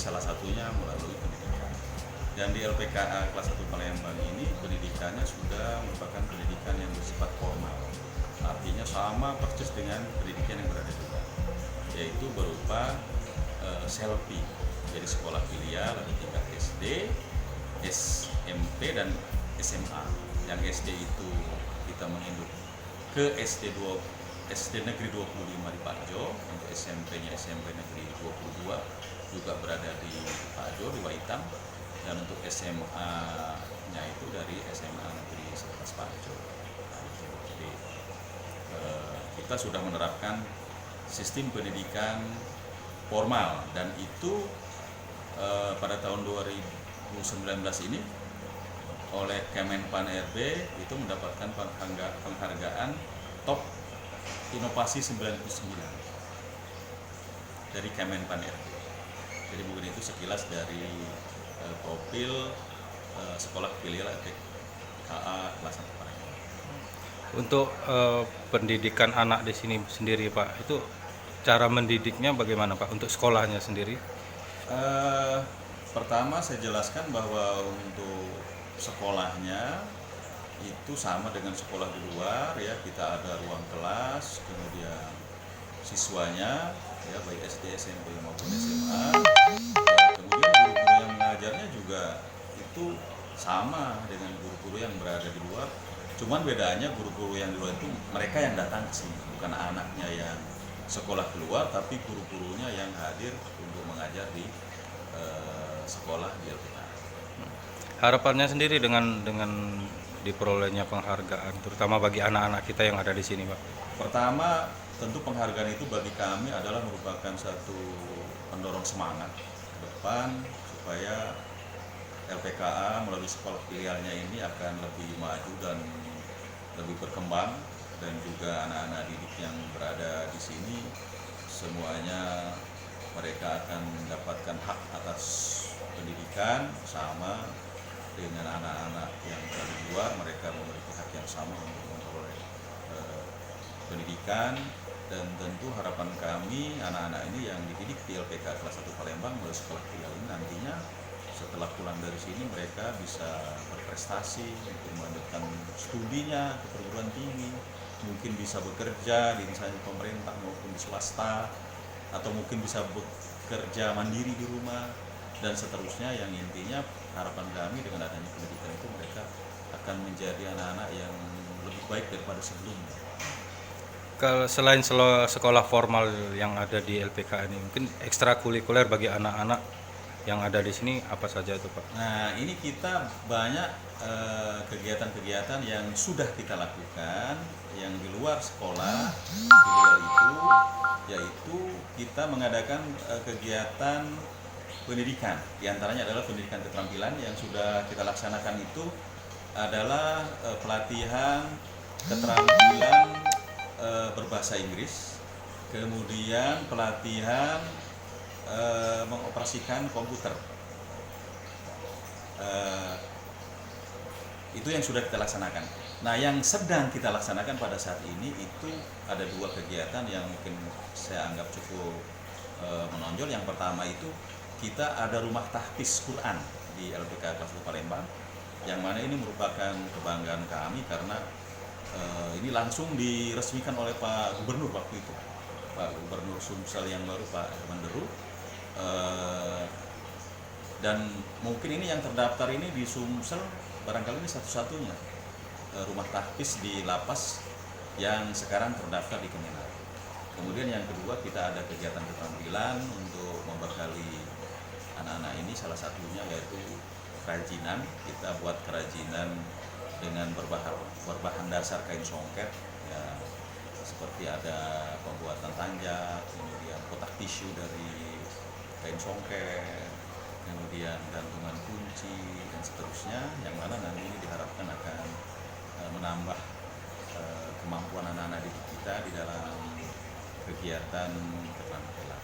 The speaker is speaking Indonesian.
salah satunya melalui pendidikan. Dan di LPKA kelas 1 Palembang ini pendidikannya sudah merupakan pendidikan yang bersifat formal. Artinya sama persis dengan pendidikan yang berada di luar, yaitu berupa selfie. Jadi sekolah filial ada tingkat SD, SMP dan SMA. Yang SD itu kita menginduk ke SD Negeri 25 di Parjo, untuk SMP-nya SMP Negeri 22 juga berada di Parjo di Waitam, dan untuk SMA-nya itu dari SMA Negeri 11 Parjo. Jadi kita sudah menerapkan sistem pendidikan formal, dan itu pada tahun 2019 ini oleh Kemenpan RB itu mendapatkan penghargaan top inovasi 99 dari Kemenpan RB. Jadi mungkin itu sekilas dari profil sekolah filial LPKA kelas 1 Palembang. Untuk pendidikan anak di sini sendiri Pak, itu cara mendidiknya bagaimana Pak untuk sekolahnya sendiri? Pertama saya jelaskan bahwa untuk sekolahnya itu sama dengan sekolah di luar ya, kita ada ruang kelas, kemudian siswanya ya baik SD, SMP maupun SMA, kemudian guru-guru yang mengajarnya juga itu sama dengan guru-guru yang berada di luar. Cuman bedanya guru-guru yang di luar itu mereka yang datang ke sini, bukan anaknya yang sekolah keluar, tapi guru-gurunya yang hadir untuk mengajar di sekolah di LPKA. Harapannya sendiri dengan diperolehnya penghargaan, terutama bagi anak-anak kita yang ada di sini Pak. Pertama, tentu penghargaan itu bagi kami adalah merupakan satu pendorong semangat ke depan supaya LPKA melalui sekolah filialnya ini akan lebih maju dan lebih berkembang, dan juga anak-anak didik yang berada di sini semuanya mereka akan mendapatkan hak atas pendidikan sama dengan anak-anak yang dari luar. Mereka memiliki hak yang sama untuk memperoleh pendidikan, dan tentu harapan kami anak-anak ini yang dididik di LPK kelas 1 Palembang melalui sekolah filial ini nantinya setelah pulang dari sini mereka bisa berprestasi untuk melanjutkan studinya ke perguruan tinggi, mungkin bisa bekerja di instansi pemerintah maupun di swasta, atau mungkin bisa bekerja mandiri di rumah, dan seterusnya. Yang intinya harapan kami dengan adanya pendidikan itu mereka akan menjadi anak-anak yang lebih baik daripada sebelumnya. Kalau selain sekolah formal yang ada di LPK ini, mungkin ekstrakurikuler bagi anak-anak yang ada di sini apa saja itu Pak? Nah, ini kita banyak kegiatan-kegiatan yang sudah kita lakukan yang di luar sekolah filial itu, yaitu kita mengadakan kegiatan pendidikan. Di antaranya adalah pendidikan keterampilan yang sudah kita laksanakan itu adalah pelatihan keterampilan berbahasa Inggris, kemudian pelatihan mengoperasikan komputer. Itu yang sudah kita laksanakan. Nah, yang sedang kita laksanakan pada saat ini itu ada dua kegiatan yang mungkin saya anggap cukup menonjol. Yang pertama itu kita ada rumah tahfiz Quran di LPK kelas 1 Palembang, yang mana ini merupakan kebanggaan kami karena ini langsung diresmikan oleh Pak Gubernur waktu itu, Pak Gubernur Sumsel yang baru, Pak Herman Deru. Dan mungkin ini yang terdaftar ini di Sumsel barangkali ini satu-satunya rumah tahfiz di lapas yang sekarang terdaftar di Kemenag. Kemudian yang kedua, kita ada kegiatan keterampilan untuk membekali anak-anak ini, salah satunya yaitu kerajinan. Kita buat kerajinan dengan berbahan dasar kain songket ya, seperti ada pembuatan tanjak, kemudian kotak tisu dari kain songket, kemudian gantungan kunci dan seterusnya, yang mana nanti ini diharapkan akan menambah kemampuan anak-anak didik kita di dalam kegiatan keterampilan.